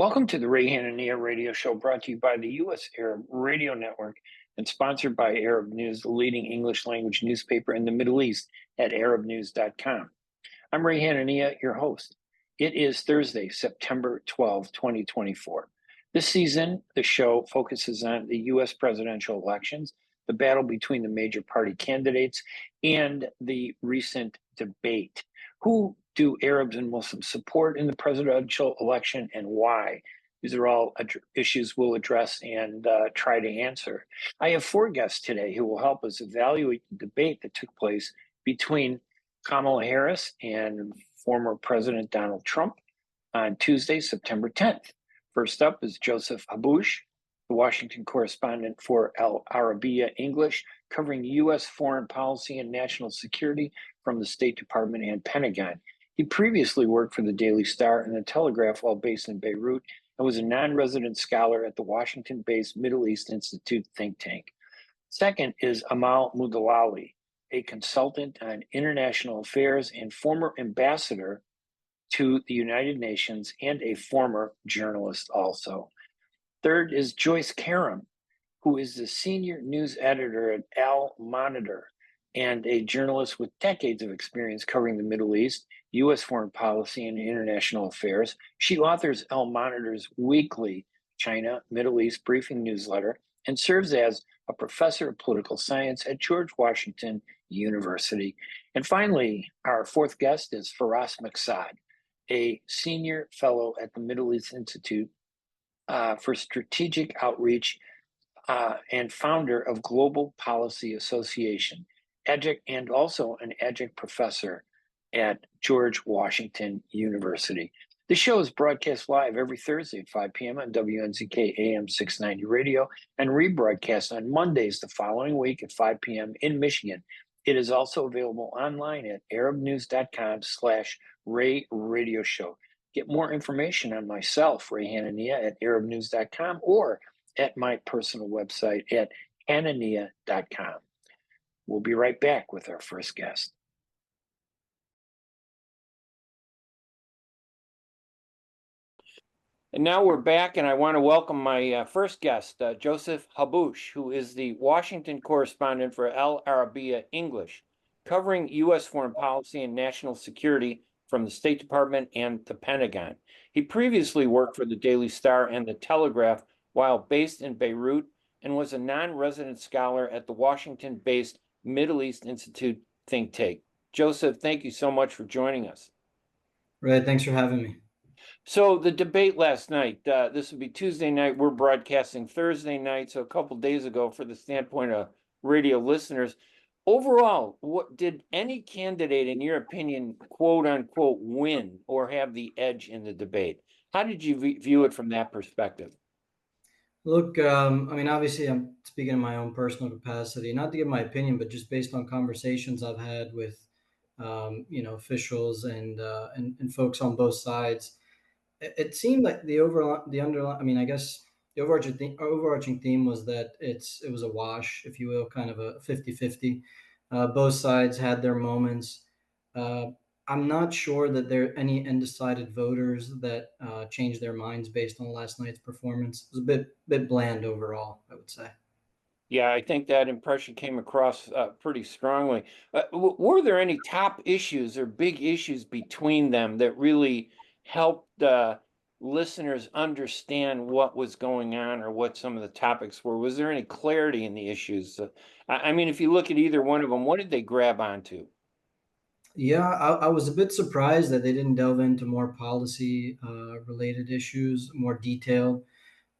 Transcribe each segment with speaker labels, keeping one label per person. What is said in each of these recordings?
Speaker 1: Welcome to the Ray Hanania Radio Show, brought to you by the U.S. Arab Radio Network and sponsored by Arab News, the leading English language newspaper in the Middle East at arabnews.com. I'm Ray Hanania, your host. It is Thursday, September 12, 2024. This season, the show focuses on the U.S. presidential elections, the battle between the major party candidates, and the recent debate. Who do Arabs and Muslims support in the presidential election and why? These are all issues we'll address and try to answer. I have four guests today who will help us evaluate the debate that took place between Kamala Harris and former President Donald Trump on Tuesday, September 10th. First up is Joseph Haboush, the Washington correspondent for Arabiya English, covering U.S. foreign policy and national security from the State Department and Pentagon. He previously worked for the Daily Star and the Telegraph while based in Beirut and was a non-resident scholar at the Washington-based Middle East Institute think tank. Second is Amal Mudalali, a consultant on international affairs and former ambassador to the United Nations and a former journalist also. Third is Joyce Karam, who is the senior news editor at Al Monitor and a journalist with decades of experience covering the Middle East, U.S. foreign policy, and international affairs. She authors Al Monitor's weekly China, Middle East briefing newsletter and serves as a professor of political science at George Washington University. And finally, our fourth guest is Faraz Maqsad, a senior fellow at the Middle East Institute for Strategic Outreach and founder of Global Policy Association, adjunct, and also an adjunct professor at George Washington University. The show is broadcast live every Thursday at 5 p.m. on WNZK AM 690 radio and rebroadcast on Mondays the following week at 5 p.m. in Michigan. It is also available online at arabnews.com/Ray Radio Show. Get more information on myself, Ray Hanania, at arabnews.com or at my personal website at hanania.com. We'll be right back with our first guest. And now we're back, and I want to welcome my first guest, Joseph Haboush, who is the Washington correspondent for Al Arabiya English, covering U.S. foreign policy and national security from the State Department and the Pentagon. He previously worked for the Daily Star and the Telegraph while based in Beirut and was a non-resident scholar at the Washington-based Middle East Institute think tank. Joseph, thank you so much for joining us.
Speaker 2: Ray, thanks for having me.
Speaker 1: So the debate last night, this would be Tuesday night. We're broadcasting Thursday night, so a couple days ago for the standpoint of radio listeners. Overall, what did any candidate, in your opinion, quote unquote, win or have the edge in the debate? How did you view it from that perspective?
Speaker 2: Look, obviously I'm speaking in my own personal capacity, not to give my opinion, but just based on conversations I've had with, officials and folks on both sides. It seemed like the overarching theme was that it was a wash, if you will, kind of a 50-50. Both sides had their moments. I'm not sure that there are any undecided voters that changed their minds based on last night's performance. It was a bit bland overall, I would say.
Speaker 1: Yeah, I think that impression came across pretty strongly. Were there any top issues or big issues between them that really helped listeners understand what was going on or what some of the topics were? Was there any clarity in the issues? If you look at either one of them, what did they grab onto?
Speaker 2: Yeah, I was a bit surprised that they didn't delve into more policy related issues, more detailed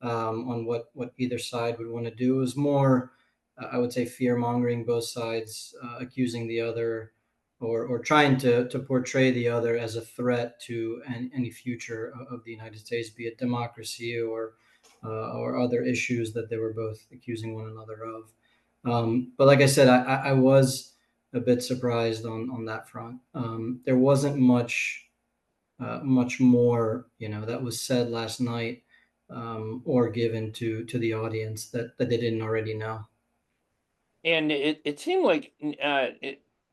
Speaker 2: on what either side would want to do. It was more, I would say, fear mongering, both sides accusing the other or trying to portray the other as a threat to any future of the United States, be it democracy or other issues that they were both accusing one another of. But like I said, I was a bit surprised on that front. There wasn't much more, that was said last night or given to the audience that they didn't already know.
Speaker 1: And it seemed like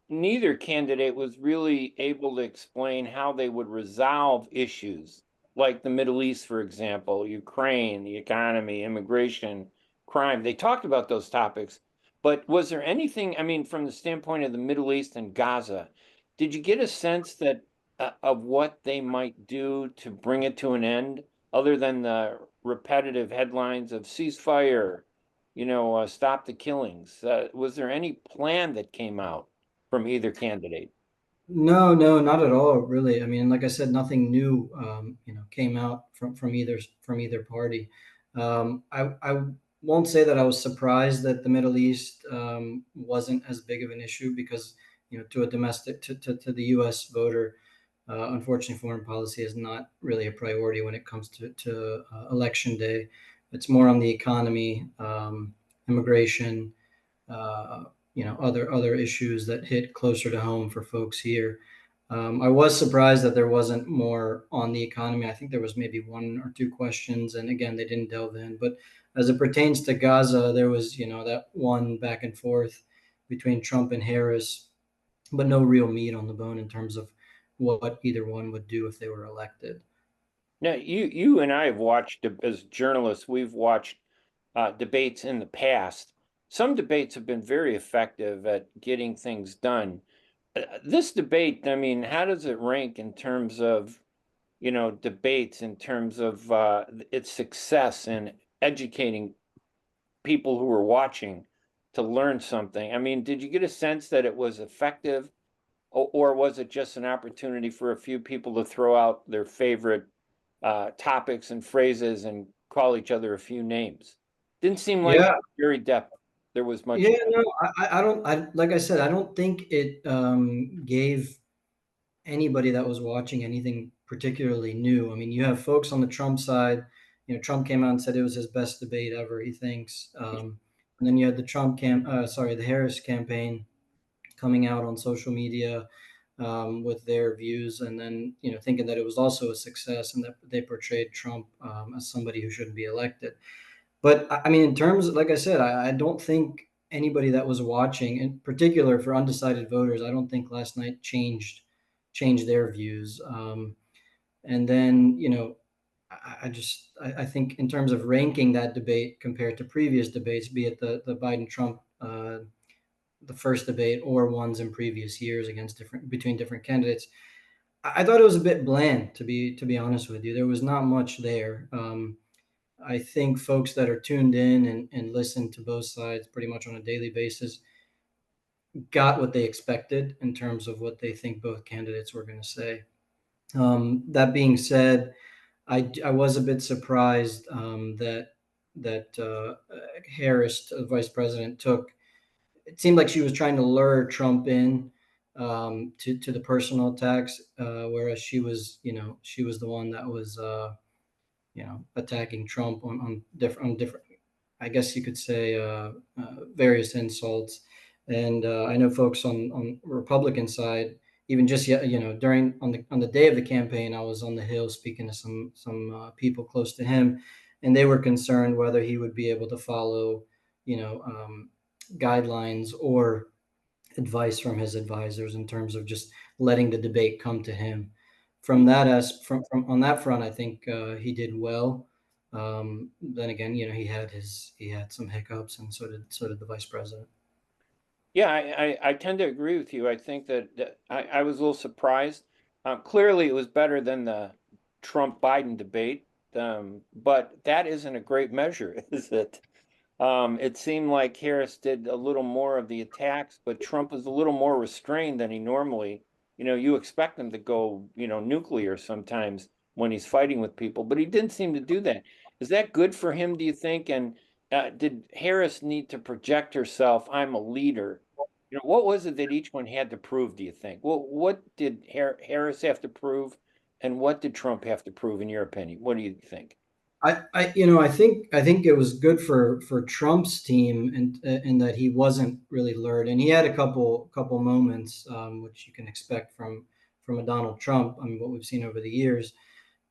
Speaker 1: neither candidate was really able to explain how they would resolve issues like the Middle East, for example, Ukraine, the economy, immigration, crime. They talked about those topics, but was there anything, I mean, from the standpoint of the Middle East and Gaza, did you get a sense that of what they might do to bring it to an end, other than the repetitive headlines of ceasefire, stop the killings? Was there any plan that came out from either candidate?
Speaker 2: No, no, not at all, really. I mean, like I said, nothing new, came out from either party. I won't say that I was surprised that the Middle East wasn't as big of an issue because, to a domestic to the U.S. voter, unfortunately, foreign policy is not really a priority when it comes to election day. It's more on the economy, immigration, uh, other issues that hit closer to home for folks here. I was surprised that there wasn't more on the economy. I think there was maybe one or two questions, and again, they didn't delve in. But as it pertains to Gaza, there was, that one back and forth between Trump and Harris, but no real meat on the bone in terms of what either one would do if they were elected.
Speaker 1: Now, you and I have watched, as journalists, we've watched debates in the past. Some debates have been very effective at getting things done. This debate, I mean, how does it rank in terms of, debates, in terms of its success in educating people who are watching to learn something? I mean, did you get a sense that it was effective, or was it just an opportunity for a few people to throw out their favorite topics and phrases and call each other a few names? Didn't seem like
Speaker 2: Yeah,
Speaker 1: very depth. There was much.
Speaker 2: yeah, no, I don't. Like I said, I don't think it gave anybody that was watching anything particularly new. I mean, you have folks on the Trump side. Trump came out and said it was his best debate ever, he thinks. And then you had the Harris campaign coming out on social media with their views, and then thinking that it was also a success and that they portrayed Trump as somebody who shouldn't be elected. But I mean, in terms, like I said, I don't think anybody that was watching, in particular for undecided voters, I don't think last night changed their views. And then, I think in terms of ranking that debate compared to previous debates, be it the Biden Trump the first debate or ones in previous years against between different candidates, I thought it was a bit bland, to be honest with you. There was not much there. I think folks that are tuned in and listen to both sides pretty much on a daily basis got what they expected in terms of what they think both candidates were going to say. That being said, I was a bit surprised that Harris, the vice president, took. It seemed like she was trying to lure Trump in to the personal attacks, whereas she was the one that was attacking Trump on different, I guess you could say, various insults. And I know folks on Republican side, even just during on the day of the campaign, I was on the Hill speaking to some people close to him, and they were concerned whether he would be able to follow, guidelines or advice from his advisors in terms of just letting the debate come to him. From that as from on that front, I think he did well. Then again, he had some hiccups, and so did the vice president.
Speaker 1: Yeah, I tend to agree with you. I think that I was a little surprised. Clearly, it was better than the Trump Biden debate, but that isn't a great measure, is it? It seemed like Harris did a little more of the attacks, but Trump was a little more restrained than he normally. You expect him to go, nuclear sometimes when he's fighting with people, but he didn't seem to do that. Is that good for him, do you think? And did Harris need to project herself? I'm a leader. What was it that each one had to prove, do you think? Well, what did Harris have to prove, and what did Trump have to prove, in your opinion? What do you think?
Speaker 2: I think it was good for Trump's team in that he wasn't really lured, and he had a couple moments, which you can expect from a Donald Trump. I mean, what we've seen over the years.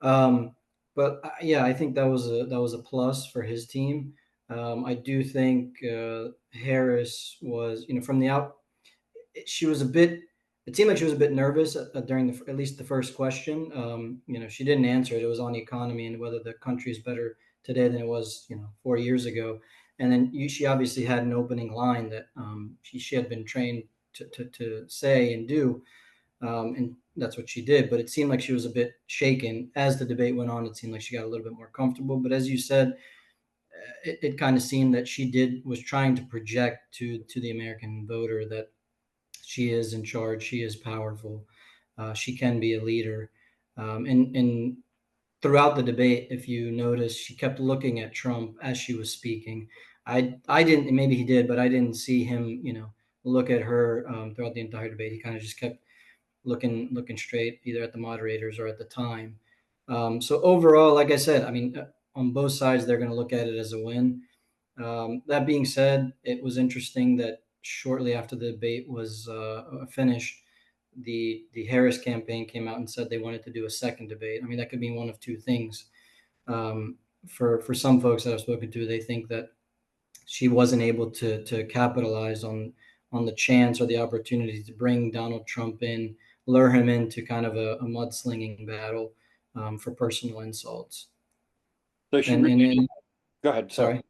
Speaker 2: Um, but yeah, I think that was a plus for his team. I do think Harris was, from the out, she was a bit it seemed like she was a bit nervous during at least the first question. She didn't answer it. It was on the economy and whether the country is better today than it was, 4 years ago. And then she obviously had an opening line that she had been trained to say and do. And that's what she did. But it seemed like she was a bit shaken as the debate went on. It seemed like she got a little bit more comfortable. But as you said, it kind of seemed that she was trying to project to the American voter that she is in charge. She is powerful. She can be a leader. And throughout the debate, if you notice, she kept looking at Trump as she was speaking. I didn't. Maybe he did, but I didn't see him. Look at her throughout the entire debate. He kind of just kept looking straight, either at the moderators or at the time. So overall, like I said, I mean, on both sides, they're going to look at it as a win. That being said, it was interesting that shortly after the debate was finished, the Harris campaign came out and said they wanted to do a second debate. I mean, that could mean one of two things. For some folks that I've spoken to, they think that she wasn't able to capitalize on the chance or the opportunity to bring Donald Trump in, lure him into kind of a mudslinging battle for personal insults.
Speaker 1: So she go ahead.
Speaker 2: Sorry.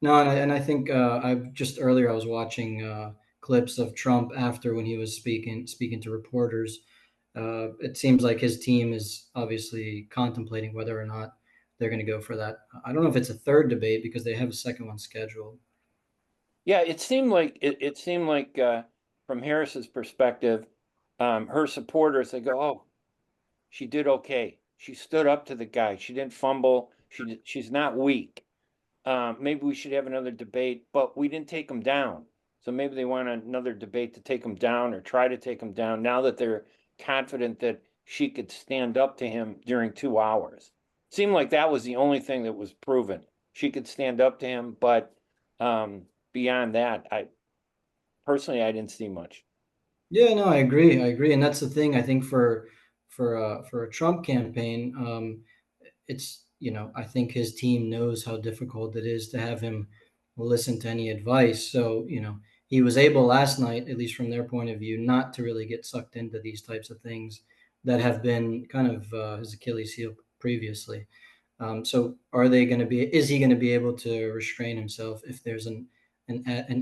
Speaker 2: No, and I think I was watching clips of Trump after when he was speaking to reporters. It seems like his team is obviously contemplating whether or not they're going to go for that. I don't know if it's a third debate because they have a second one scheduled.
Speaker 1: Yeah, it seemed like from Harris's perspective, her supporters, they go, "Oh, she did okay. She stood up to the guy. She didn't fumble. She's not weak. Maybe we should have another debate, but we didn't take him down. So maybe they want another debate to take him down or try to take him down now that they're confident that she could stand up to him during 2 hours. It seemed like that was the only thing that was proven. She could stand up to him, but beyond that, I didn't see much.
Speaker 2: Yeah, no, I agree, and that's the thing. I think for a Trump campaign, it's I think his team knows how difficult it is to have him listen to any advice. So he was able last night, at least from their point of view, not to really get sucked into these types of things that have been kind of his Achilles heel previously. So are they going to be? Is he going to be able to restrain himself if there's an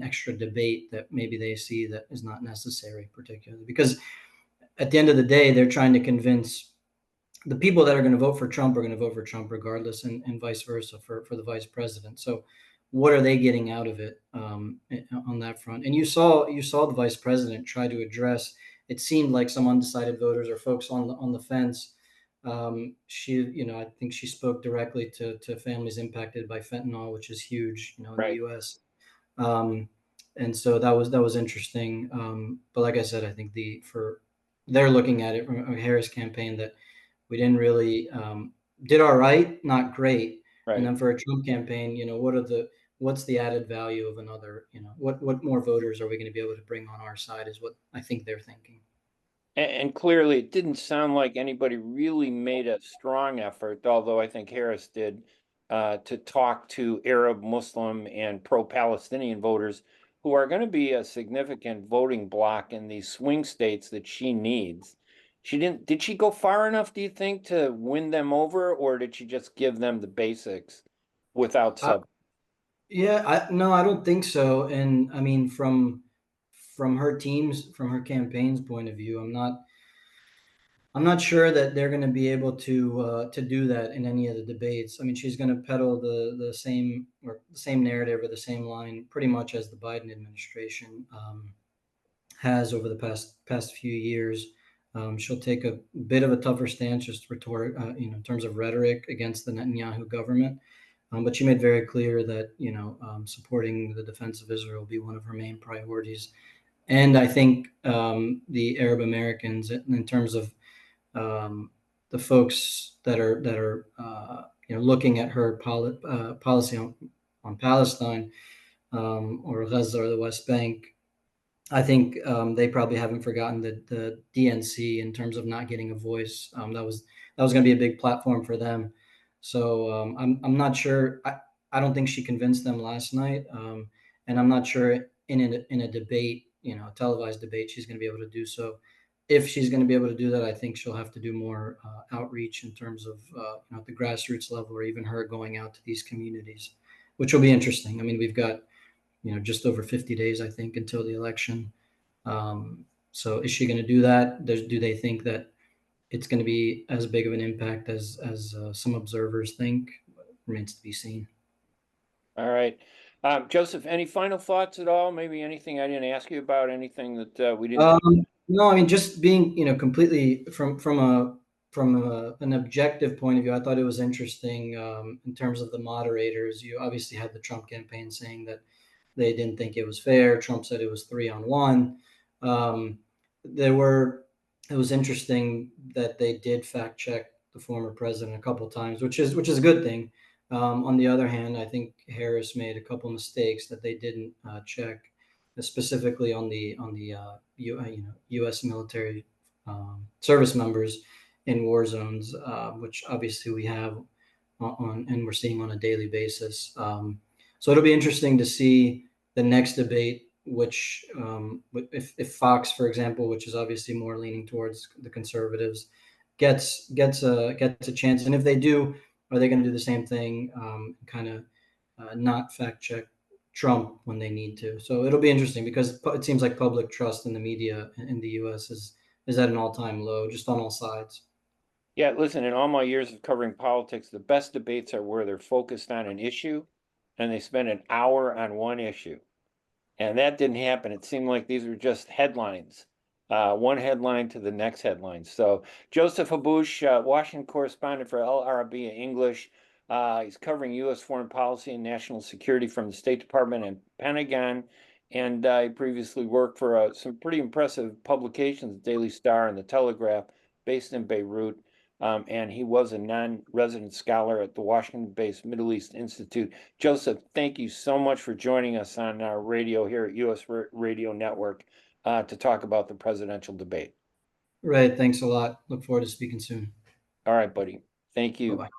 Speaker 2: extra debate that maybe they see that is not necessary, particularly because at the end of the day, they're trying to convince the people that are going to vote for Trump are going to vote for Trump regardless, and vice versa for the vice president. So, what are they getting out of it on that front? And you saw the vice president try to address. It seemed like some undecided voters or folks on the fence. I think she spoke directly to families impacted by fentanyl, which is huge, in
Speaker 1: Right.
Speaker 2: the U.S. And so that was interesting. But like I said, I think they're looking at it from a Harris campaign that we didn't really did all right, not great.
Speaker 1: Right.
Speaker 2: And then for a Trump campaign, what's the added value of another? What more voters are we going to be able to bring on our side is what I think they're thinking.
Speaker 1: And clearly, it didn't sound like anybody really made a strong effort, although I think Harris did, to talk to Arab, Muslim, and pro-Palestinian voters who are going to be a significant voting bloc in these swing states that she needs. Did she go far enough, do you think, to win them over, or did she just give them the basics without sub?
Speaker 2: No, I don't think so. And I mean, from her campaign's point of view, I'm not sure that they're going to be able to do that in any of the debates. I mean, she's going to peddle the same narrative or the same line pretty much as the Biden administration has over the past few years. She'll take a bit of a tougher stance, just rhetoric, in terms of rhetoric against the Netanyahu government. But she made very clear that supporting the defense of Israel will be one of her main priorities. And I think the Arab Americans, in terms of the folks that are looking at her policy on Palestine or Gaza or the West Bank, I think they probably haven't forgotten the DNC in terms of not getting a voice. That was going to be a big platform for them. So I'm not sure. I don't think she convinced them last night, and I'm not sure in a debate, a televised debate, she's going to be able to do so if she's going to be able to do that, I think she'll have to do more outreach in terms of at the grassroots level, or even her going out to these communities, which will be interesting. I mean, we've got just over 50 days, I think, until the election. So is she going to do that? Do they think that it's going to be as big of an impact as some observers think? Remains to be seen.
Speaker 1: All right. Joseph, any final thoughts at all? Maybe anything I didn't ask you about, anything that we didn't?
Speaker 2: No, I mean, just being, completely from an objective point of view, I thought it was interesting in terms of the moderators. You obviously had the Trump campaign saying that they didn't think it was fair. Trump said it was 3-on-1. It was interesting that they did fact check the former president a couple of times, which is a good thing. On the other hand, I think Harris made a couple mistakes that they didn't check, specifically on the U.S. military service members in war zones, which obviously we have on and we're seeing on a daily basis. So it'll be interesting to see the next debate, which if Fox, for example, which is obviously more leaning towards the conservatives, gets a chance, and if they do, are they going to do the same thing, kind of not fact check Trump when they need to? So it'll be interesting because it seems like public trust in the media in the U.S. is at an all-time low, just on all sides.
Speaker 1: Yeah, listen, in all my years of covering politics, the best debates are where they're focused on an issue and they spend an hour on one issue. And that didn't happen. It seemed like these were just headlines, one headline to the next headline. So Joseph Haboush, Washington correspondent for Arabiya English. He's covering U.S. foreign policy and national security from the State Department and Pentagon. And he previously worked for some pretty impressive publications, Daily Star and the Telegraph, based in Beirut. And he was a non-resident scholar at the Washington-based Middle East Institute. Joseph, thank you so much for joining us on our radio here at U.S. Radio Network to talk about the presidential debate.
Speaker 2: Right. Thanks a lot. Look forward to speaking soon.
Speaker 1: All right, buddy. Thank you.
Speaker 2: Bye-bye.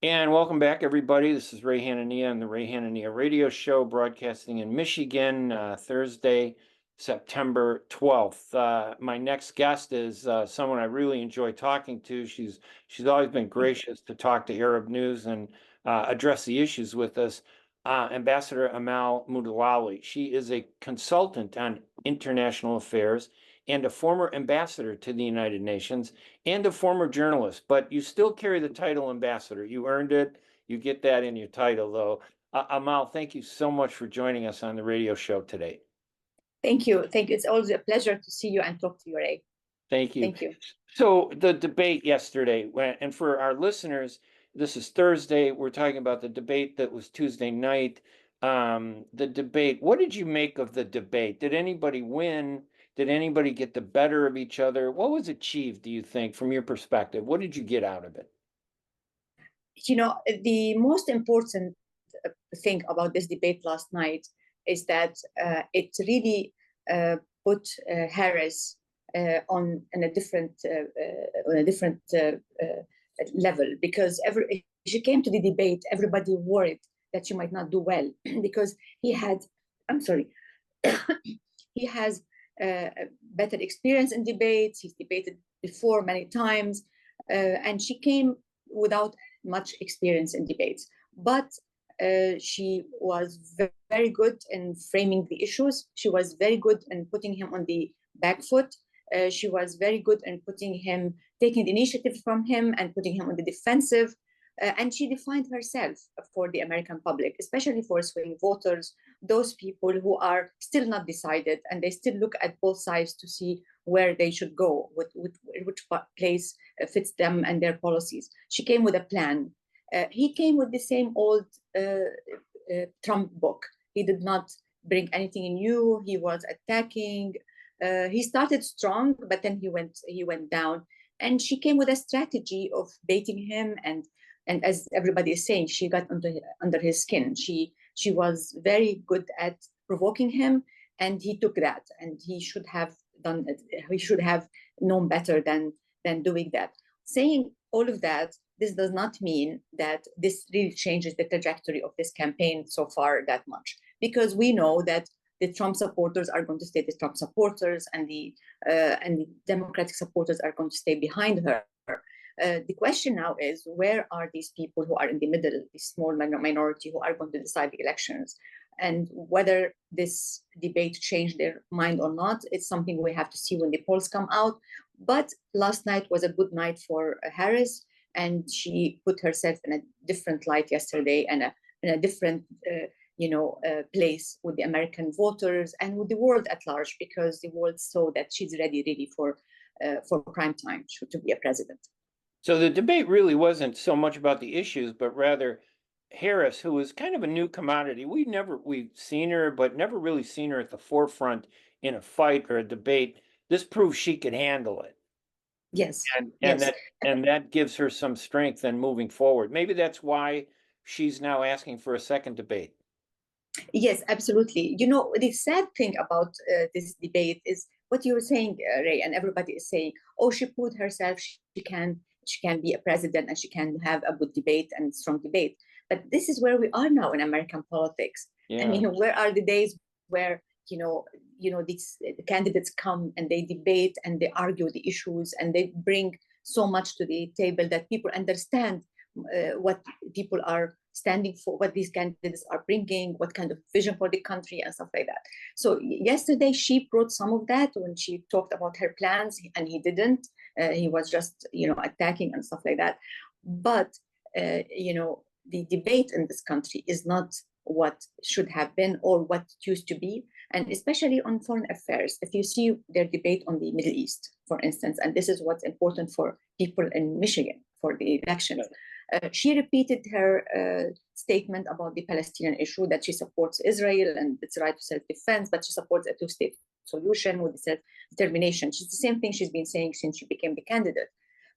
Speaker 1: And welcome back, everybody. This is Ray Hanania on the Ray Hanania Radio Show, broadcasting in Michigan, Thursday, September 12th. My next guest is someone I really enjoy talking to. She's always been gracious to talk to Arab News and address the issues with us. Ambassador Amal Moudallali. She is a consultant on international affairs and a former ambassador to the United Nations and a former journalist, but you still carry the title ambassador. You earned it. You get that in your title, though. Amal, thank you so much for joining us on the radio show today.
Speaker 3: Thank you. It's always a pleasure to see you and talk to you, Ray.
Speaker 1: Thank you.
Speaker 3: Thank you.
Speaker 1: So the debate yesterday, and for our listeners, this is Thursday. We're talking about the debate that was Tuesday night. The debate, what did you make of the debate? Did anybody win? Did anybody get the better of each other? What was achieved, do you think, from your perspective? What did you get out of it?
Speaker 3: The most important thing about this debate last night is that it really put Harris on a different level, because she came to the debate, everybody worried that she might not do well because he has better experience in debates. He's debated before many times, and she came without much experience in debates. But she was very good in framing the issues. She was very good in putting him on the back foot. She was very good in taking the initiative from him and putting him on the defensive. And she defined herself for the American public, especially for swing voters, those people who are still not decided, and they still look at both sides to see where they should go, which place fits them and their policies. She came with a plan. He came with the same old Trump book. He did not bring anything new. He was attacking. He started strong, but then he went down. And she came with a strategy of baiting him, and as everybody is saying, she got under his skin. She was very good at provoking him, and he took that, and he should have done it. He should have known better than doing that. Saying all of that, this does not mean that this really changes the trajectory of this campaign so far that much, because we know that the Trump supporters are going to stay the Trump supporters, and the Democratic supporters are going to stay behind her. The question now is, where are these people who are in the middle, the small minority who are going to decide the elections? And whether this debate changed their mind or not, it's something we have to see when the polls come out. But last night was a good night for Harris, and she put herself in a different light yesterday, and in a different place with the American voters and with the world at large, because the world saw that she's ready really for prime time to be a president.
Speaker 1: So the debate really wasn't so much about the issues, but rather Harris, who is kind of a new commodity. We've seen her, but never really seen her at the forefront in a fight or a debate. This proves she could handle it.
Speaker 3: Yes.
Speaker 1: And that gives her some strength in moving forward. Maybe that's why she's now asking for a second debate.
Speaker 3: Yes, absolutely. You know, the sad thing about this debate is what you were saying, Ray, and everybody is saying, oh, she proved herself, she can be a president, and she can have a good debate and strong debate. But this is where we are now in American politics.
Speaker 1: Yeah.
Speaker 3: I mean, where are the days where these candidates come and they debate and they argue the issues and they bring so much to the table that people understand what people are standing for, what these candidates are bringing, what kind of vision for the country and stuff like that. So yesterday she brought some of that when she talked about her plans, and he didn't. He was just attacking and stuff like that. But the debate in this country is not what should have been or what it used to be, and especially on foreign affairs. If you see their debate on the Middle East, for instance, and this is what's important for people in Michigan for the elections. She repeated her statement about the Palestinian issue, that she supports Israel and its right to self-defense, but she supports a two-state solution with self-determination. It's the same thing she's been saying since she became the candidate.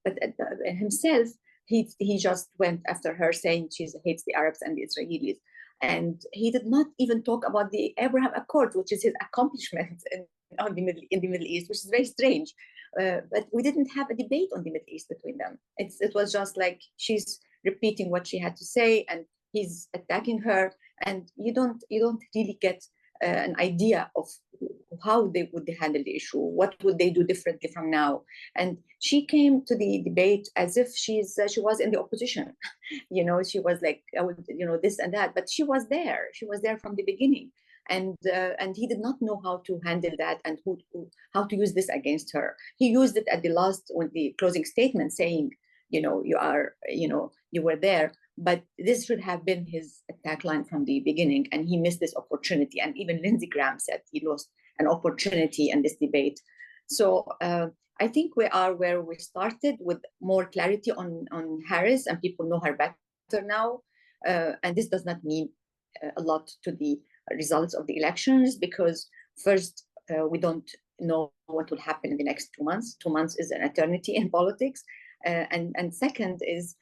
Speaker 3: But himself, he just went after her, saying she hates the Arabs and the Israelis. And he did not even talk about the Abraham Accords, which is his accomplishment in the Middle East, which is very strange. But we didn't have a debate on the Middle East between them. It was just like she's repeating what she had to say, and he's attacking her, and you don't really get an idea of how they would handle the issue, what would they do differently from now. And she came to the debate as if she was in the opposition. She was like, this and that, but she was there from the beginning. And he did not know how to handle that and how to use this against her. He used it at the last, with the closing statement, saying, you were there. But this should have been his attack line from the beginning, and he missed this opportunity. And even Lindsey Graham said he lost an opportunity in this debate. So I think we are where we started, with more clarity on Harris, and people know her better now. And this does not mean a lot to the results of the elections, because first, we don't know what will happen in the next 2 months. 2 months is an eternity in politics. And second is,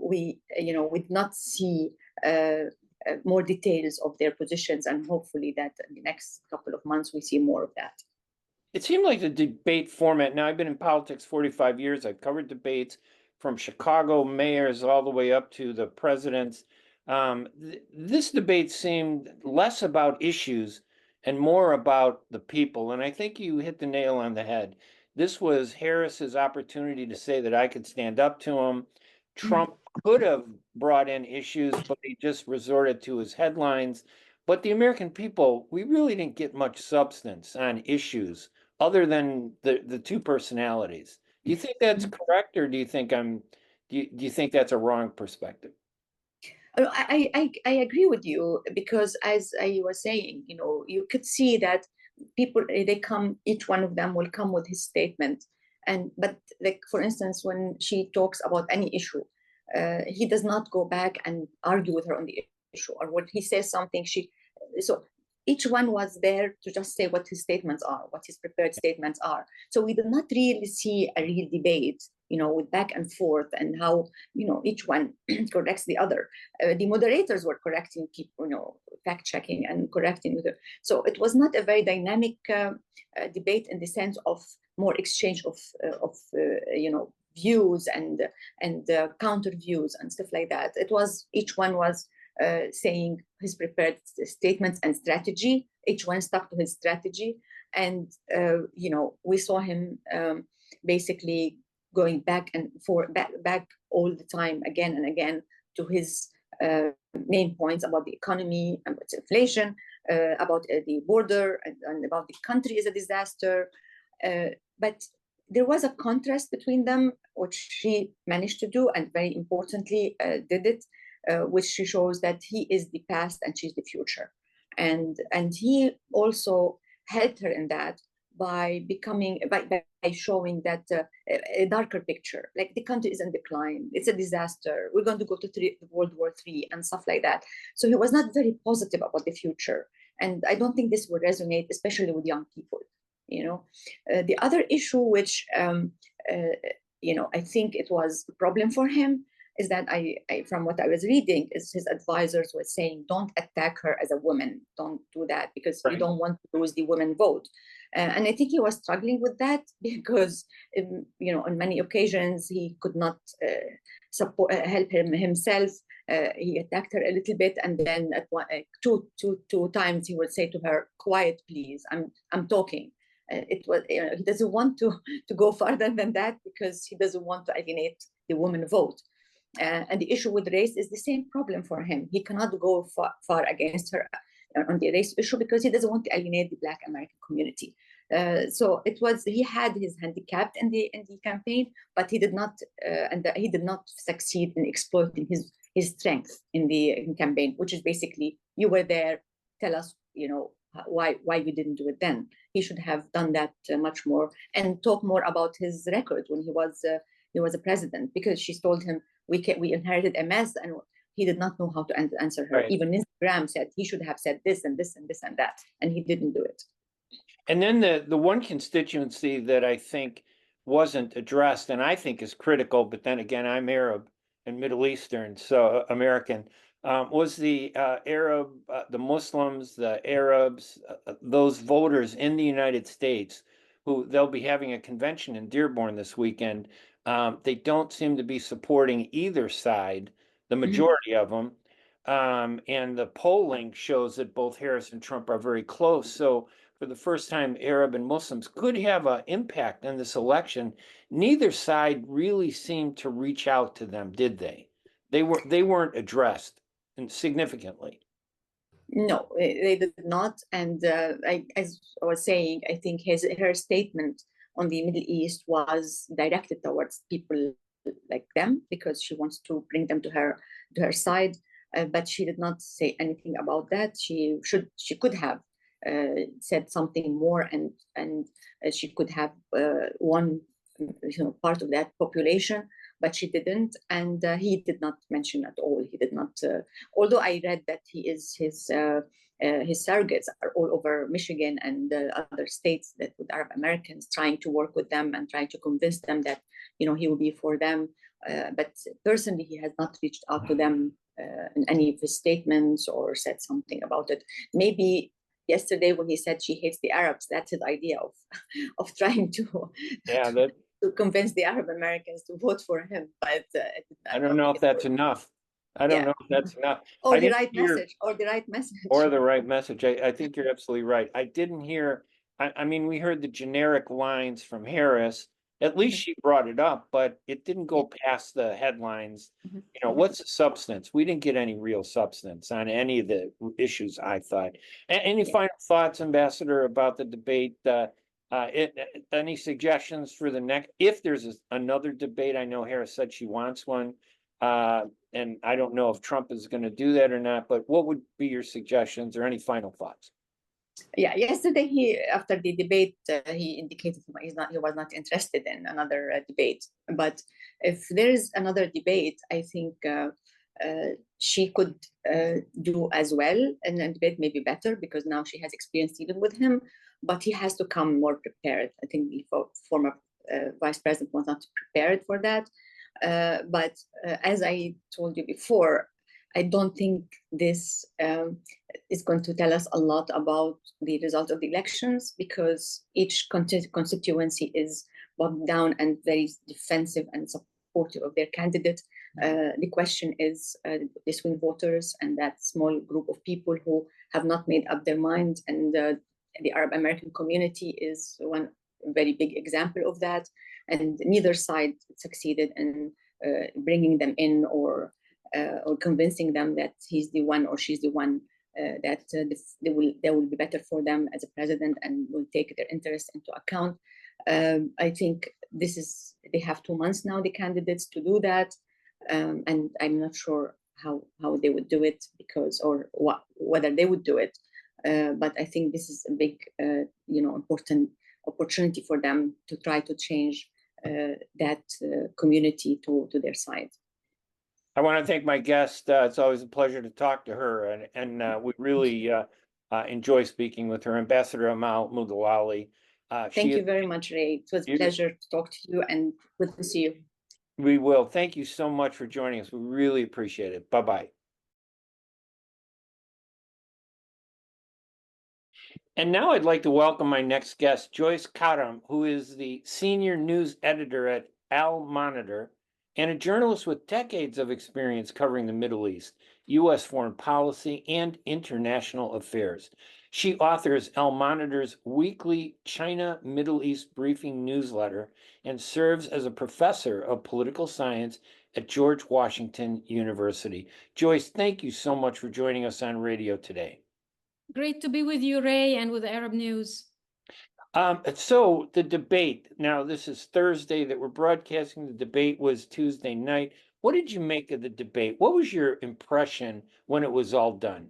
Speaker 3: we did not see more details of their positions, and hopefully that in the next couple of months we see more of that.
Speaker 1: It seemed like the debate format. Now, I've been in politics 45 years. I've covered debates from Chicago mayors all the way up to the presidents. This debate seemed less about issues and more about the people. And I think you hit the nail on the head. This was Harris's opportunity to say that I could stand up to him. Trump could have brought in issues, but he just resorted to his headlines. But the American people, we really didn't get much substance on issues other than the two personalities. Do you think that's correct, or do you think that's a wrong perspective?
Speaker 3: I agree with you, because as I was saying, you could see that people, each one of them will come with his statement. But like, for instance, when she talks about any issue, he does not go back and argue with her on the issue, or when he says something, so each one was there to just say what his statements are, what his prepared statements are. So we did not really see a real debate, with back and forth, and how, each one corrects the other. The moderators were correcting people, fact checking and correcting with her. So it was not a very dynamic debate in the sense of more exchange of views and counter views and stuff like that. It was, each one was saying his prepared statements and strategy each one stuck to his strategy. And, we saw him basically going back and back all the time, again and again, to his main points about the economy, about inflation, about the border, and about the country as a disaster. But there was a contrast between them, which she managed to do, and very importantly did it, which she shows that he is the past and she's the future. And he also helped her in that by showing that a darker picture, like the country is in decline, it's a disaster, we're going to go to World War III and stuff like that. So he was not very positive about the future. And I don't think this would resonate, especially with young people. The other issue, which I think it was a problem for him, is that I from what I was reading, is his advisors were saying, don't attack her as a woman, don't do that, because we don't want to lose the women vote. And I think he was struggling with that because, on many occasions he could not help himself. He attacked her a little bit, and then at two times he would say to her, "Quiet, please. I'm talking." He doesn't want to go further than that because he doesn't want to alienate the woman vote. And the issue with race is the same problem for him. He cannot go far against her on the race issue because he doesn't want to alienate the Black American community. So he had his handicap in the campaign, but he did not succeed in exploiting his strength in the campaign, which is basically, you were there, tell us, why you didn't do it then. He should have done that much more and talk more about his record when he was a president, because she told him we inherited a mess, and he did not know how to answer her. Right. Even Instagram said he should have said this and this and this and that, and he didn't do it.
Speaker 1: And then the one constituency that I think wasn't addressed, and I think is critical, but then again, I'm Arab and Middle Eastern, so American, was the Arab, the Muslims, the Arabs, those voters in the United States, who they'll be having a convention in Dearborn this weekend. They don't seem to be supporting either side, the majority of them. And the polling shows that both Harris and Trump are very close. So for the first time, Arab and Muslims could have an impact in this election. Neither side really seemed to reach out to them, did they? They weren't addressed significantly.
Speaker 3: No, they did not. And as I was saying, I think her statement on the Middle East was directed towards people like them, because she wants to bring them to her side. But she did not say anything about that. She could have said something more, and she could have won part of that population, but she didn't. And he did not mention at all. He did not. Although I read that his surrogates are all over Michigan and other states that with Arab Americans, trying to work with them and trying to convince them that he will be for them. But personally, he has not reached out to them in any of his statements or said something about it. Maybe yesterday when he said she hates the Arabs, that's his idea of trying to to convince the Arab Americans to vote for him. But
Speaker 1: I don't know if that's enough. I don't know if that's enough.
Speaker 3: Or the right message. Or the right message.
Speaker 1: I think you're absolutely right. I didn't hear. I mean, we heard the generic lines from Harris. At least she brought it up, but it didn't go past the headlines. What's the substance? We didn't get any real substance on any of the issues, I thought. Any final thoughts, Ambassador, about the debate? Any suggestions for the next, if there's another debate? I know Harris said she wants one, and I don't know if Trump is going to do that or not, but what would be your suggestions or any final thoughts?
Speaker 3: Yeah, yesterday after the debate, he indicated he was not interested in another debate. But if there is another debate, I think she could do as well, and the debate may be better because now she has experience dealing with him. But he has to come more prepared. I think the former vice president was not prepared for that. But as I told you before, I don't think this is going to tell us a lot about the result of the elections, because each constituency is bogged down and very defensive and supportive of their candidate. The question is the swing voters and that small group of people who have not made up their mind. And the Arab American community is one very big example of that. And neither side succeeded in bringing them in or convincing them that he's the one or she's the one that they will be better for them as a president and will take their interests into account. I think they have 2 months now, the candidates, to do that, and I'm not sure how they would do it or whether they would do it. But I think this is a big, important opportunity for them to try to change that community to their side.
Speaker 1: I want to thank my guest. It's always a pleasure to talk to her, and we really enjoy speaking with her, Ambassador Amal Mughawali.
Speaker 3: Thank you very much, Ray. It was a pleasure to talk to you and good to see you.
Speaker 1: We will. Thank you so much for joining us. We really appreciate it. Bye-bye. And now I'd like to welcome my next guest, Joyce Karam, who is the senior news editor at Al Monitor and a journalist with decades of experience covering the Middle East, U.S. foreign policy, and international affairs. She authors Al Monitor's weekly China Middle East briefing newsletter and serves as a professor of political science at George Washington University. Joyce, thank you so much for joining us on radio today.
Speaker 4: Great to be with you, Ray, and with Arab News.
Speaker 1: So the debate, now this is Thursday that we're broadcasting. The debate was Tuesday night. What did you make of the debate? What was your impression when it was all done?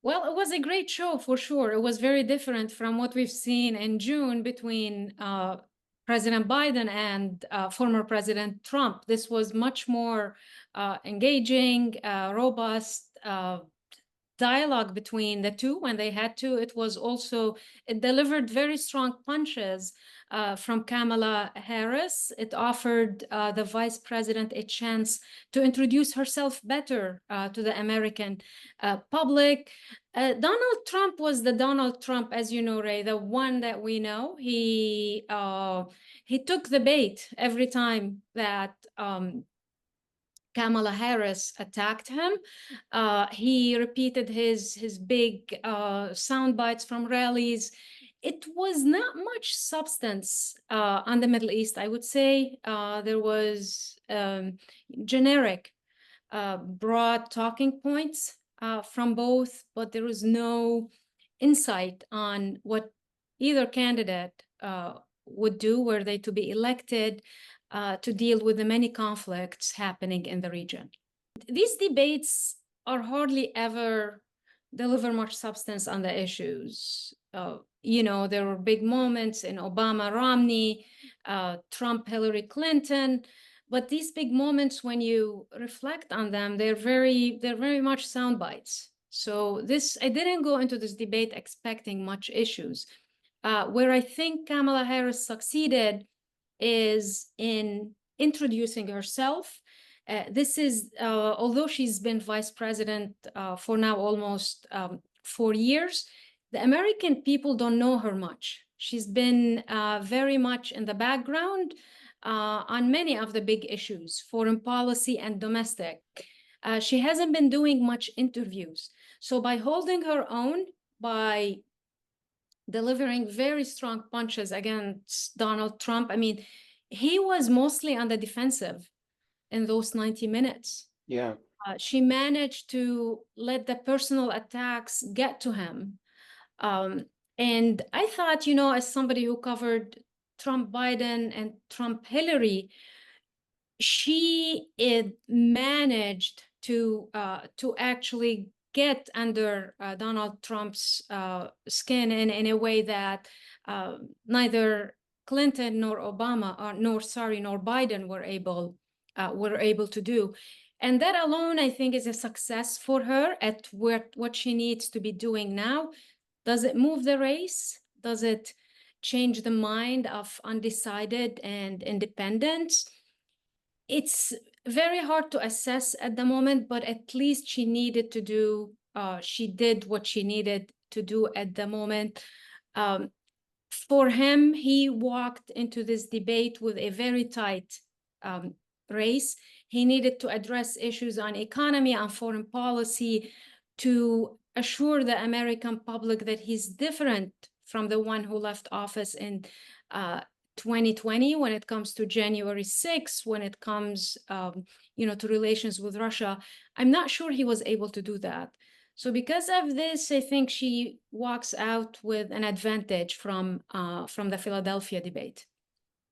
Speaker 4: Well, it was a great show for sure. It was very different from what we've seen in June between President Biden and former President Trump. This was much more engaging, robust, dialogue between the two when they had to. It delivered very strong punches from Kamala Harris. It offered the vice president a chance to introduce herself better to the American public. Donald Trump was the Donald Trump, as you know, Ray, the one that we know. He took the bait every time that Kamala Harris attacked him. He repeated his big sound bites from rallies. It was not much substance on the Middle East, I would say. There was generic, broad talking points from both, but there was no insight on what either candidate would do were they to be elected to deal with the many conflicts happening in the region. These debates are hardly ever deliver much substance on the issues. There were big moments in Obama, Romney, Trump, Hillary Clinton, but these big moments, when you reflect on them, they're very much sound bites. So I didn't go into this debate expecting much issues. Where I think Kamala Harris succeeded is in introducing herself. This is, although she's been vice president for now almost 4 years, the American people don't know her much. She's been very much in the background on many of the big issues, foreign policy and domestic. She hasn't been doing much interviews. So by holding her own, by delivering very strong punches against Donald Trump. I mean, he was mostly on the defensive in those 90 minutes.
Speaker 1: Yeah.
Speaker 4: She managed to let the personal attacks get to him. And I thought, as somebody who covered Trump Biden and Trump Hillary, she managed to actually get under Donald Trump's skin in a way that neither Clinton nor Obama nor Biden were able to do. And that alone, I think, is a success for her at what she needs to be doing now. Does it move the race? Does it change the mind of undecided and independents? It's very hard to assess at the moment, but at least she did what she needed to do at the moment. For him, he walked into this debate with a very tight race. He needed to address issues on economy and foreign policy to assure the American public that he's different from the one who left office in 2020 when it comes to January 6th, when it comes to relations with Russia. I'm not sure he was able to do that. So because of this, I think she walks out with an advantage from the Philadelphia debate.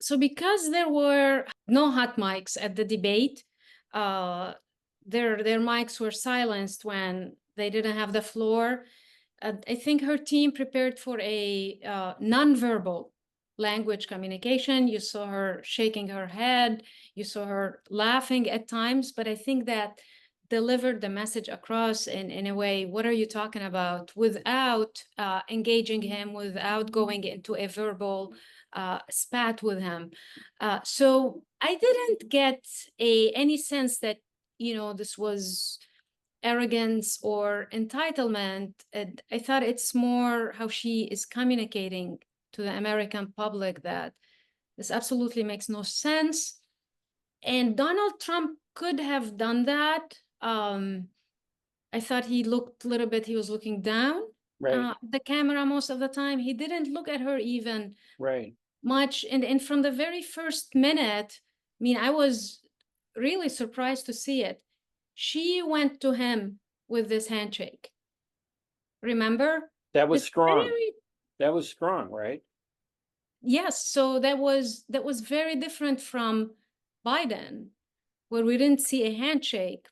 Speaker 4: So because there were no hot mics at the debate, their mics were silenced when they didn't have the floor. I think her team prepared for a nonverbal language communication. You saw her shaking her head. You saw her laughing at times, but I think that delivered the message across in a way, what are you talking about, without engaging him, without going into a verbal spat with him. So I didn't get any sense that, this was arrogance or entitlement. I thought it's more how she is communicating to the American public that this absolutely makes no sense. And Donald Trump could have done that. I thought he looked a little bit, he was looking down the camera most of the time. He didn't look at her even much. And from the very first minute, I mean, I was really surprised to see it. She went to him with this handshake. Remember?
Speaker 1: That was strong. That was strong, right?
Speaker 4: Yes. So that was very different from Biden, where we didn't see a handshake.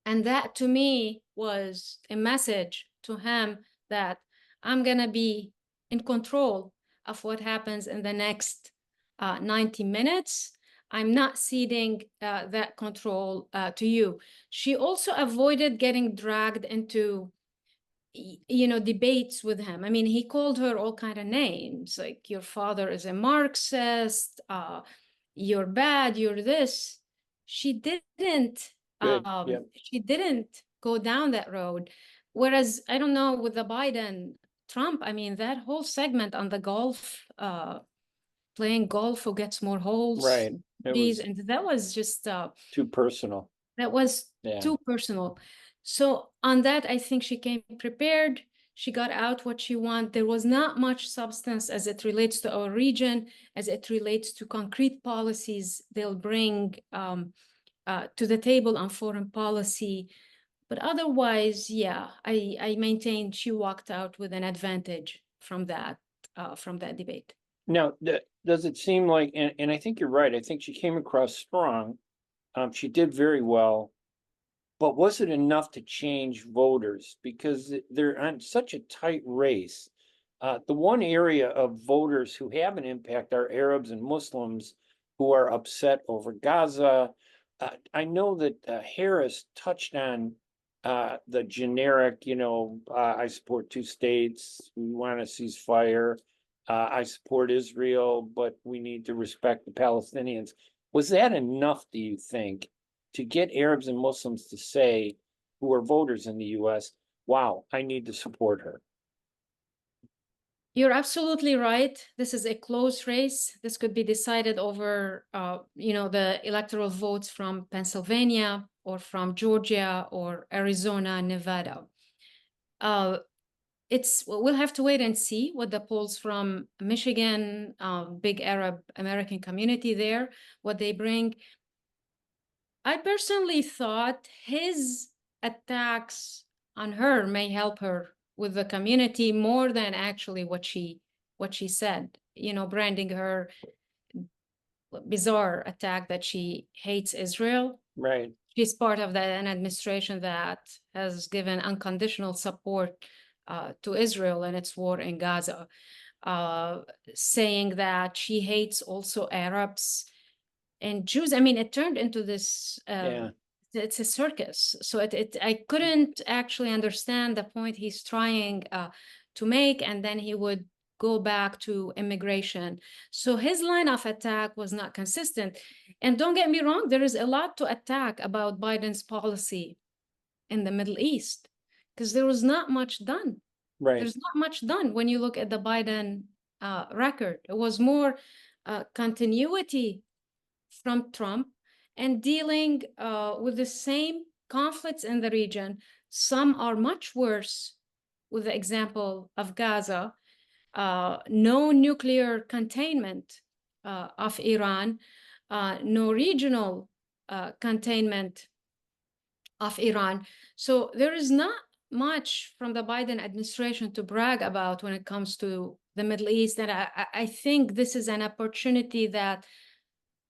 Speaker 4: And that to me was a message to him that I'm going to be in control of what happens in the next 90 minutes. I'm not ceding that control to you. She also avoided getting dragged into, debates with him. I mean, he called her all kind of names, like your father is a Marxist, you're bad, you're this. She didn't. She didn't go down that road. Whereas, I don't know, with the Biden, Trump, I mean, that whole segment on the golf, playing golf, who gets more holes.
Speaker 1: Right.
Speaker 4: And that was just
Speaker 1: too personal.
Speaker 4: That was too personal. So on that, I think she came prepared. She got out what she wanted. There was not much substance as it relates to our region, as it relates to concrete policies they'll bring to the table on foreign policy. But otherwise, I maintain she walked out with an advantage from that debate.
Speaker 1: Now, does it seem like, and I think you're right, I think she came across strong. She did very well, but was it enough to change voters? Because they're on such a tight race. The one area of voters who have an impact are Arabs and Muslims who are upset over Gaza. I know that Harris touched on the generic, I support two states, we want a ceasefire. I support Israel, but we need to respect the Palestinians. Was that enough, do you think, to get Arabs and Muslims to say, who are voters in the U.S., wow, I need to support her?
Speaker 4: You're absolutely right. This is a close race. This could be decided over, the electoral votes from Pennsylvania or from Georgia or Arizona, Nevada. We'll have to wait and see what the polls from Michigan, big Arab American community there, what they bring. I personally thought his attacks on her may help her with the community more than actually what she said, branding her bizarre attack that she hates Israel.
Speaker 1: Right.
Speaker 4: She's part of an administration that has given unconditional support to Israel and its war in Gaza, saying that she hates also Arabs and Jews. I mean, it turned into this, it's a circus. So I couldn't actually understand the point he's trying to make, and then he would go back to immigration. So his line of attack was not consistent. And don't get me wrong, there is a lot to attack about Biden's policy in the Middle East, because there was not much done.
Speaker 1: Right.
Speaker 4: There's not much done when you look at the Biden record. It was more continuity from Trump and dealing with the same conflicts in the region. Some are much worse, with the example of Gaza, no nuclear containment of Iran, no regional containment of Iran. So there is not much from the Biden administration to brag about when it comes to the Middle East. And I think this is an opportunity that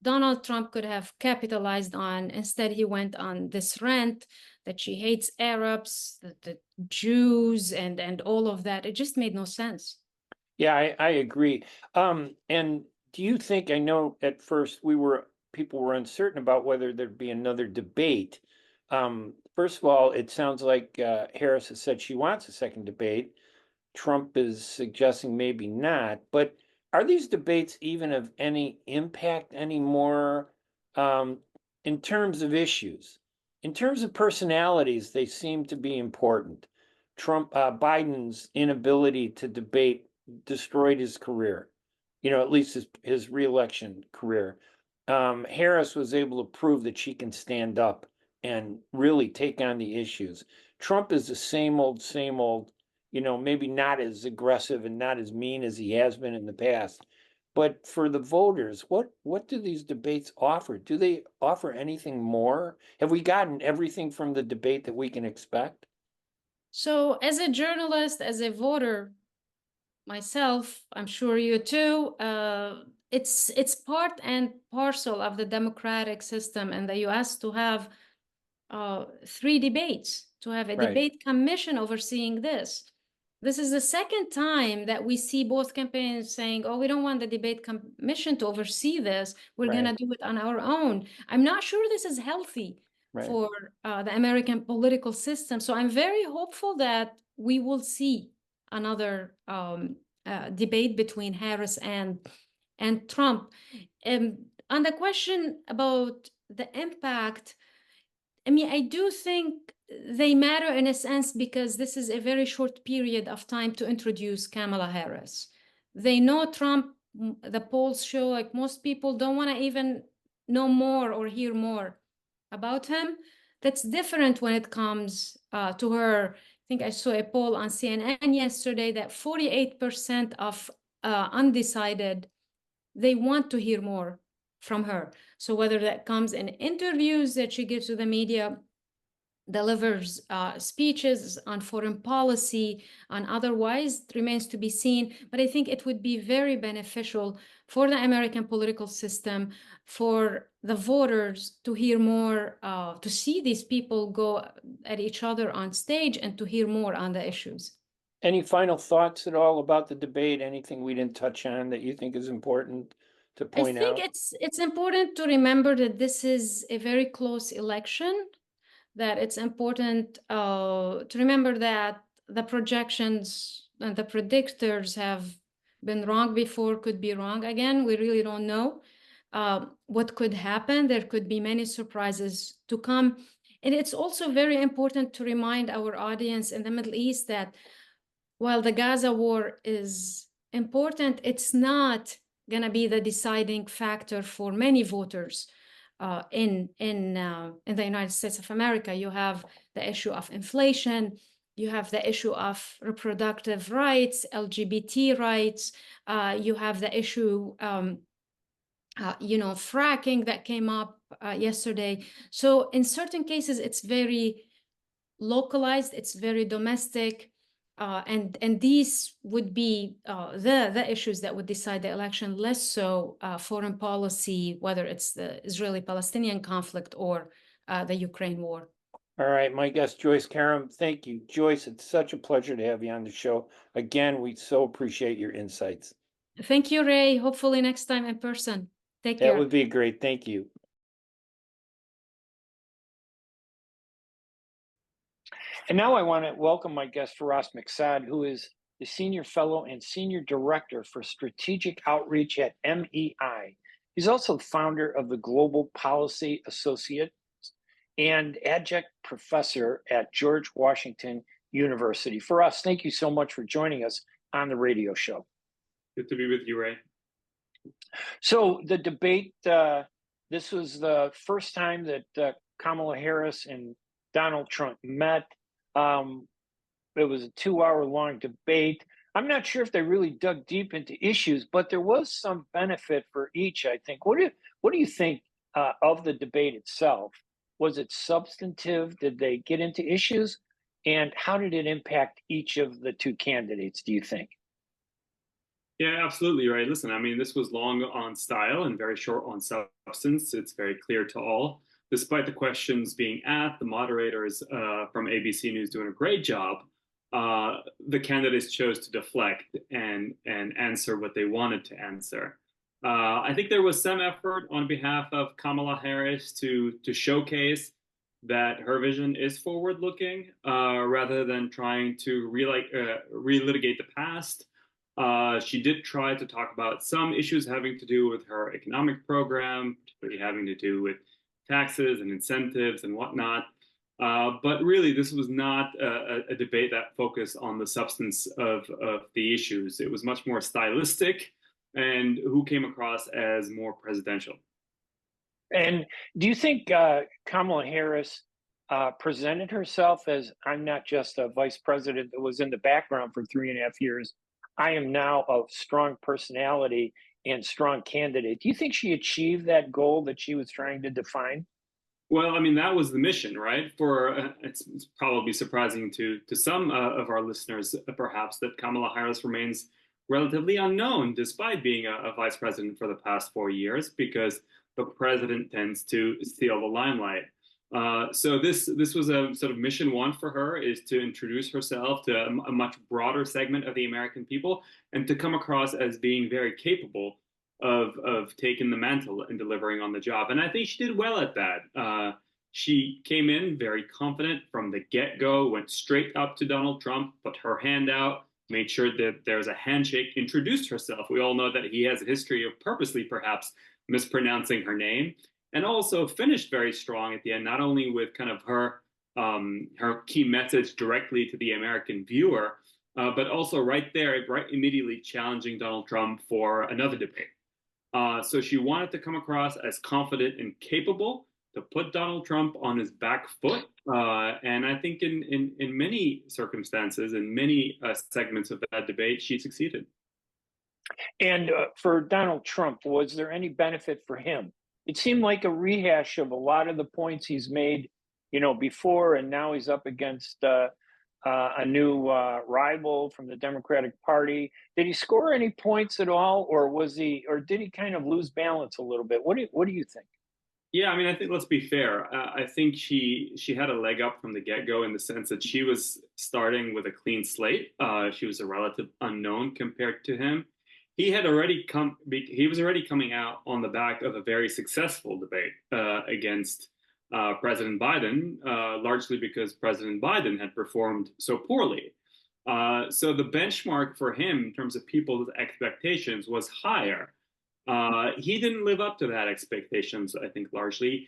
Speaker 4: Donald Trump could have capitalized on. Instead, he went on this rant that she hates Arabs, the Jews, and all of that. It just made no sense.
Speaker 1: Yeah, I agree. And do you think, I know at first people were uncertain about whether there'd be another debate. First of all, it sounds like Harris has said she wants a second debate. Trump is suggesting maybe not, but are these debates even of any impact anymore in terms of issues? In terms of personalities, they seem to be important. Biden's inability to debate destroyed his career, at least his reelection career. Harris was able to prove that she can stand up and really take on the issues. Trump is the same old, maybe not as aggressive and not as mean as he has been in the past. But for the voters, what do these debates offer? Do they offer anything more? Have we gotten everything from the debate that we can expect?
Speaker 4: So as a journalist, as a voter, myself, I'm sure you too, it's part and parcel of the democratic system in the US to have 3 debates, to have a debate commission overseeing this. This is the second time that we see both campaigns saying, oh, we don't want the debate commission to oversee this. We're going to do it on our own. I'm not sure this is healthy for the American political system. So I'm very hopeful that we will see another debate between Harris and Trump. On the question about the impact, I mean, I do think they matter in a sense because this is a very short period of time to introduce Kamala Harris. They know Trump, the polls show like most people don't want to even know more or hear more about him. That's different when it comes to her. I think I saw a poll on CNN yesterday that 48% of undecided, they want to hear more from her. So whether that comes in interviews that she gives to the media, delivers speeches on foreign policy, on otherwise, it remains to be seen. But I think it would be very beneficial for the American political system, for the voters to hear more, to see these people go at each other on stage and to hear more on the issues.
Speaker 1: Any final thoughts at all about the debate? Anything we didn't touch on that you think is important to point out?
Speaker 4: I think it's important to remember that this is a very close election, that it's important to remember that the projections and the predictors have been wrong before, could be wrong again. We really don't know what could happen. There could be many surprises to come. And it's also very important to remind our audience in the Middle East that while the Gaza war is important, it's not going to be the deciding factor for many voters in the United States of America. You have the issue of inflation, you have the issue of reproductive rights, LGBT rights, you have the issue, fracking that came up yesterday. So in certain cases, it's very localized, it's very domestic. And these would be the issues that would decide the election, less so foreign policy, whether it's the Israeli-Palestinian conflict or the Ukraine war.
Speaker 1: All right, my guest, Joyce Karam. Thank you, Joyce. It's such a pleasure to have you on the show. Again, we so appreciate your insights.
Speaker 4: Thank you, Ray. Hopefully next time in person. Take care.
Speaker 1: That would be great. Thank you. And now I want to welcome my guest, Firas Miqsad, who is the Senior Fellow and Senior Director for Strategic Outreach at MEI. He's also the founder of the Global Policy Associates and Adjunct Professor at George Washington University. Firas, thank you so much for joining us on the radio show.
Speaker 5: Good to be with you, Ray.
Speaker 1: So the debate This was the first time that Kamala Harris and Donald Trump met. It was a 2-hour long debate. I'm not sure if they really dug deep into issues, but there was some benefit for each, I think. What do you think of the debate itself? Was it substantive? Did they get into issues? And how did it impact each of the two candidates, do you think?
Speaker 5: Yeah, absolutely right. Listen, I mean, this was long on style and very short on substance. It's very clear to all. Despite the questions being asked, the moderators from ABC News doing a great job. The candidates chose to deflect and answer what they wanted to answer. I think there was some effort on behalf of Kamala Harris to showcase that her vision is forward-looking rather than trying to relitigate the past. She did try to talk about some issues having to do with her economic program, particularly having to do with taxes and incentives and whatnot. But really, this was not a debate that focused on the substance of the issues. It was much more stylistic and who came across as more presidential.
Speaker 1: And do you think Kamala Harris presented herself as, I'm not just a vice president that was in the background for 3.5 years, I am now a strong personality and strong candidate? Do you think she achieved that goal that she was trying to define?
Speaker 5: Well, I mean, that was the mission, right? It's probably surprising to some of our listeners, perhaps, that Kamala Harris remains relatively unknown, despite being a vice president for the past 4 years, because the president tends to steal the limelight. So this was a sort of mission one for her, is to introduce herself to a much broader segment of the American people and to come across as being very capable of taking the mantle and delivering on the job. And I think she did well at that. She came in very confident from the get-go, went straight up to Donald Trump, put her hand out, made sure that there's a handshake, introduced herself. We all know that he has a history of purposely perhaps mispronouncing her name, and also finished very strong at the end, not only with kind of her key message directly to the American viewer, but also right immediately challenging Donald Trump for another debate. So she wanted to come across as confident and capable to put Donald Trump on his back foot. And I think in many circumstances, in many segments of that debate, she succeeded.
Speaker 1: And for Donald Trump, was there any benefit for him? It seemed like a rehash of a lot of the points he's made, before, and now he's up against a new rival from the Democratic Party. Did he score any points at all, or did he kind of lose balance a little bit? What do you think?
Speaker 5: Yeah, I mean, I think, let's be fair. I think she had a leg up from the get-go in the sense that she was starting with a clean slate. She was a relative unknown compared to him. He was already coming out on the back of a very successful debate against President Biden, largely because President Biden had performed so poorly. So the benchmark for him in terms of people's expectations was higher. He didn't live up to that expectations, I think, largely.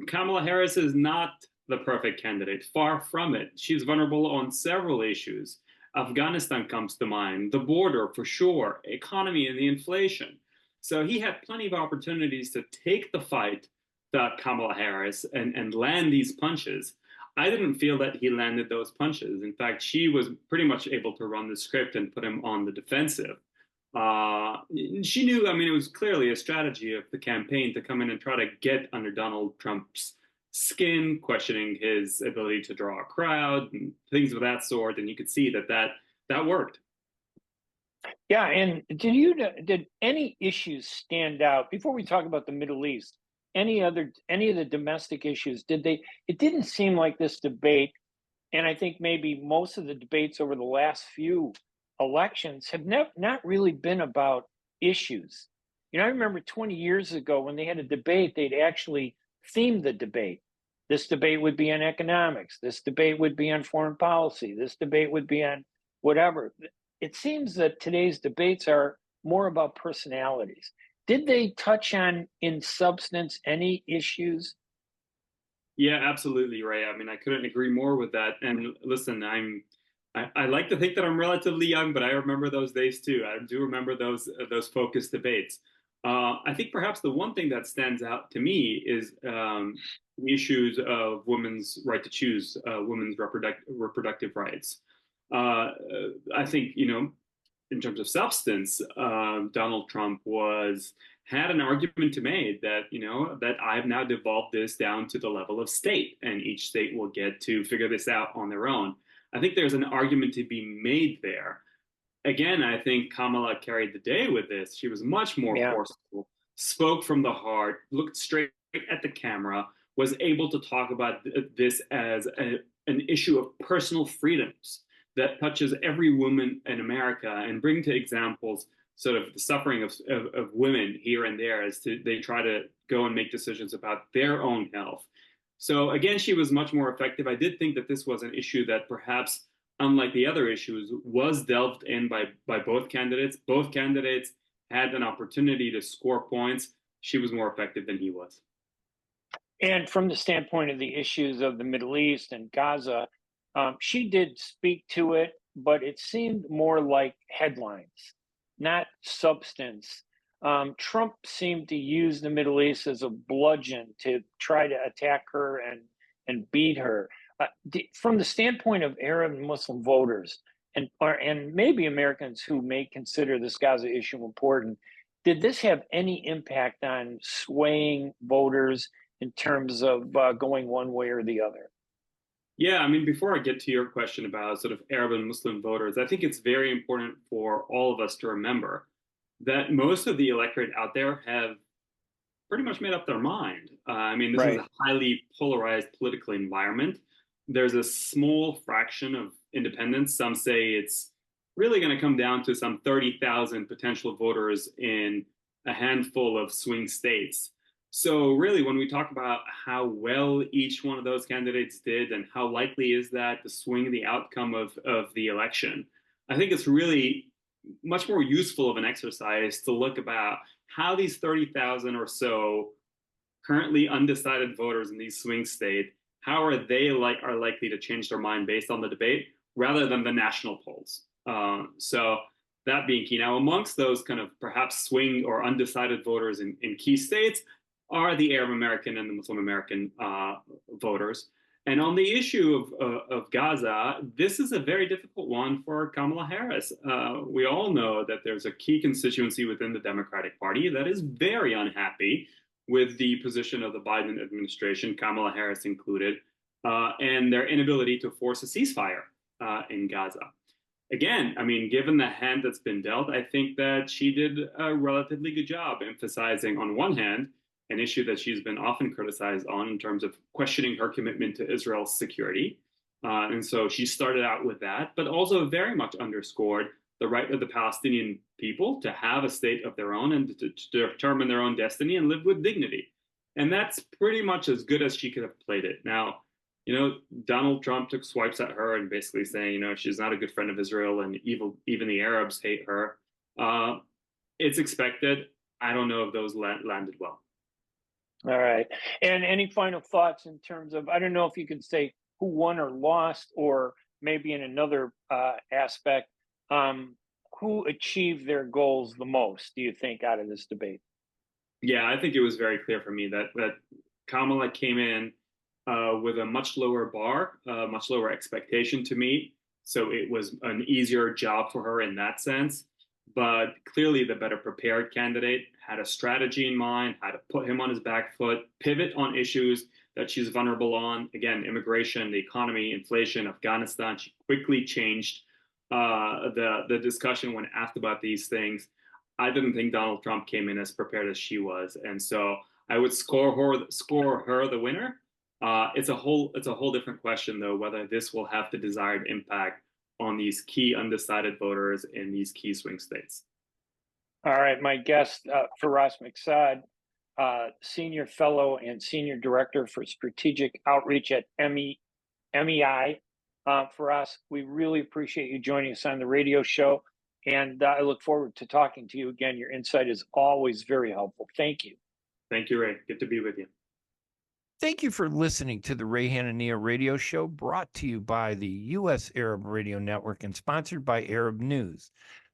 Speaker 5: Kamala Harris is not the perfect candidate. Far from it. She's vulnerable on several issues. Afghanistan comes to mind, the border for sure, economy and the inflation. So he had plenty of opportunities to take the fight to Kamala Harris and land these punches. I didn't feel that he landed those punches. In fact, she was pretty much able to run the script and put him on the defensive. She knew, I mean, it was clearly a strategy of the campaign to come in and try to get under Donald Trump's skin, questioning his ability to draw a crowd and things of that sort. And you could see that worked.
Speaker 1: Yeah, and did any issues stand out before we talk about the Middle East? Any of the domestic issues? It didn't seem like this debate, and I think maybe most of the debates over the last few elections have not really been about issues. I remember 20 years ago when they had a debate, they'd actually themed the debate. This debate would be on economics. This debate would be on foreign policy. This debate would be on whatever. It seems that today's debates are more about personalities. Did they touch on, in substance, any issues?
Speaker 5: Yeah, absolutely, Ray. I mean, I couldn't agree more with that. And listen, I like to think that I'm relatively young, but I remember those days too. I do remember those focused debates. I think perhaps the one thing that stands out to me is the issues of women's right to choose, women's reproductive rights. I think, in terms of substance, Donald Trump had an argument to make that, that I've now devolved this down to the level of state, and each state will get to figure this out on their own. I think there's an argument to be made there. Again, I think Kamala carried the day with this. She was much more forceful, spoke from the heart, looked straight at the camera, was able to talk about this as an issue of personal freedoms that touches every woman in America, and bring to examples sort of the suffering of women here and there as they try to go and make decisions about their own health. So again, she was much more effective. I did think that this was an issue that perhaps, unlike the other issues, was delved in by both candidates. Both candidates had an opportunity to score points. She was more effective than he was.
Speaker 1: And from the standpoint of the issues of the Middle East and Gaza, she did speak to it, but it seemed more like headlines, not substance. Trump seemed to use the Middle East as a bludgeon to try to attack her and beat her. From the standpoint of Arab and Muslim voters, and maybe Americans who may consider this Gaza issue important, did this have any impact on swaying voters in terms of going one way or the other?
Speaker 5: Yeah, I mean, before I get to your question about sort of Arab and Muslim voters, I think it's very important for all of us to remember that most of the electorate out there have pretty much made up their mind. I mean, this is a highly polarized political environment. There's a small fraction of independents. Some say it's really going to come down to some 30,000 potential voters in a handful of swing states. So really, when we talk about how well each one of those candidates did and how likely is that to swing the outcome of the election, I think it's really much more useful of an exercise to look about how these 30,000 or so currently undecided voters in these swing states, how are they likely to change their mind based on the debate rather than the national polls. So that being key. Now, amongst those kind of perhaps swing or undecided voters in key states are the Arab American and the Muslim American voters. And on the issue of Gaza, this is a very difficult one for Kamala Harris. We all know that there's a key constituency within the Democratic Party that is very unhappy with the position of the Biden administration, Kamala Harris included, and their inability to force a ceasefire in Gaza. Again, I mean, given the hand that's been dealt, I think that she did a relatively good job emphasizing, on one hand, an issue that she's been often criticized on in terms of questioning her commitment to Israel's security. And so she started out with that, but also very much underscored the right of the Palestinian people to have a state of their own and to determine their own destiny and live with dignity. And that's pretty much as good as she could have played it. Now, Donald Trump took swipes at her and basically saying, she's not a good friend of Israel and even the Arabs hate her. It's expected. I don't know if those landed well.
Speaker 1: All right. And any final thoughts in terms of, I don't know if you can say who won or lost, or maybe in another aspect, who achieved their goals the most, do you think, out of this debate?
Speaker 5: Yeah, I think it was very clear for me that Kamala came in with a much lower bar, much lower expectation to meet. So it was an easier job for her in that sense. But clearly the better prepared candidate had a strategy in mind, how to put him on his back foot, pivot on issues that she's vulnerable on. Again, immigration, the economy, inflation, Afghanistan. She quickly changed the discussion when asked about these things. I didn't think Donald Trump came in as prepared as she was. And so I would score her the winner. It's a whole different question, though, whether this will have the desired impact on these key undecided voters in these key swing states.
Speaker 1: All right, my guest, Firas Miqsad, Senior Fellow and Senior Director for Strategic Outreach at MEI. Firas, we really appreciate you joining us on the radio show, and I look forward to talking to you again. Your insight is always very helpful. Thank you.
Speaker 5: Thank you, Ray. Good to be with you.
Speaker 6: Thank you for listening to the Ray Hanania Radio Show, brought to you by the U.S. Arab Radio Network and sponsored by Arab News.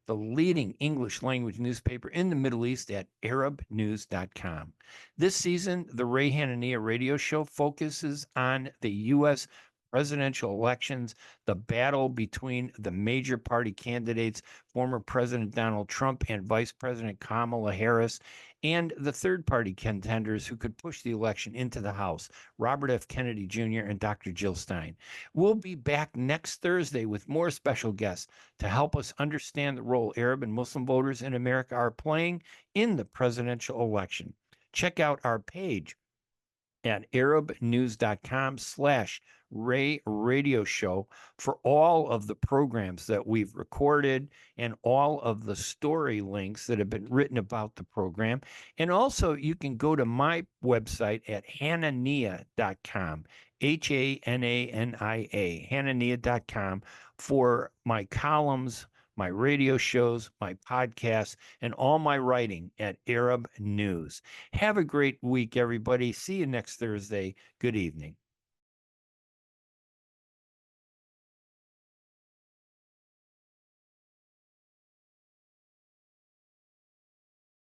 Speaker 6: the leading English language newspaper in the Middle East at arabnews.com. This season, the Ray Hanania Radio Show focuses on the U.S. presidential elections, the battle between the major party candidates, former President Donald Trump and Vice President Kamala Harris, and the third party contenders who could push the election into the House, Robert F. Kennedy Jr. and Dr. Jill Stein. We'll be back next Thursday with more special guests to help us understand the role Arab and Muslim voters in America are playing in the presidential election. Check out our page at arabnews.com/Ray Radio Show for all of the programs that we've recorded and all of the story links that have been written about the program. And also you can go to my website at hanania.com, Hanania, hanania.com for my columns, my radio shows, my podcasts, and all my writing at Arab News. Have a great week, everybody. See you next Thursday. Good evening.